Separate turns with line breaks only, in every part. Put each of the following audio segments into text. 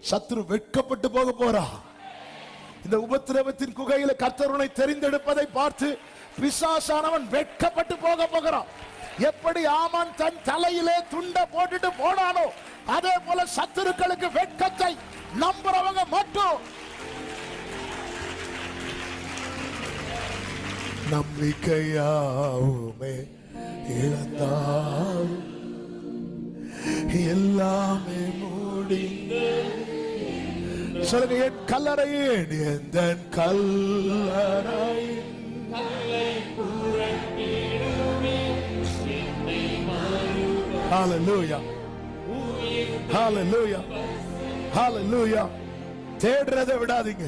சத்துரு வெட்கப்பட்டு போக போறா. இந்த உபத்திரவத்தின் குகையில கர்த்தர் உன்னை தெரிந்தெடுப்பதை பார்த்து பிசாசானவன் வெட்கப்பட்டு போக போகிறான். எப்படி ஆமான் தன் தலையிலே துண்ட போட்டுட்டு போனானோ அதே போல சத்துருக்களுக்கு வெட்கத்தை நம்புறவங்க மட்டும் நம்பிக்கையாவுமே இழந்தால் எல்லாமே முடிந்து சொல்லுங்க, என் கல்லறையேன் எந்த கல்லறை ஹalleluya ஹalleluya ஹalleluya. தேடுறதை விடாதீங்க.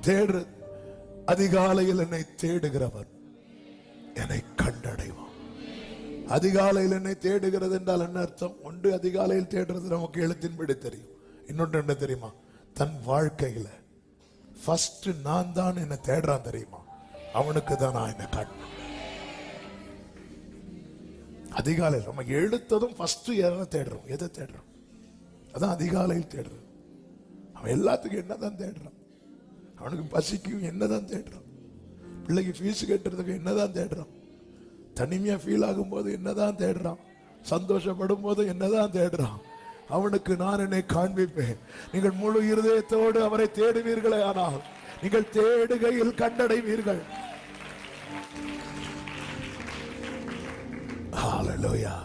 தேடுறது அதிகாலையில் என்னை தேடுகிறவன் என்னை கண்டடைவான். அதிகாலையில் என்னை தேடுகிறது என்றால் என்ன அர்த்தம்? ஒன்று அதிகாலையில் தேடுறது நமக்கு எழுத்தின்படி தெரியும். இன்னொன்று என்ன தெரியுமா? தன் வாழ்க்கையில ஃபர்ஸ்ட் நான் தான் என்ன தேடுறான் தெரியுமா? அவனுக்கு தான் நான் என்ன காட்டணும். அதிகாலையில் நம்ம எழுத்ததும் ஃபர்ஸ்ட் எதை தேடுறோம்? எதை தேடுறோம்? அதான் அதிகாலையில் தேடுறோம். அவன் எல்லாத்துக்கும் என்னதான் தேடுறான்? அவனுக்கு பசிக்கும் என்னதான் தேடுறான்? பிள்ளைக்கு ஃபீஸ் கட்டுறதுக்கு என்னதான் தேடுறான்? தனிமையா ஃபீல் ஆகும் போது என்னதான் தேடுறான்? சந்தோஷப்படும் போது என்னதான் தேடுறான்? அவனுக்கு நான் என்னை காண்பிப்பேன். நீங்கள் முழு இருதயத்தோடு அவரை தேடுவீர்களே ஆனால் நீங்கள் தேடுகையில் கண்டடைவீர்கள். ஹalleluya.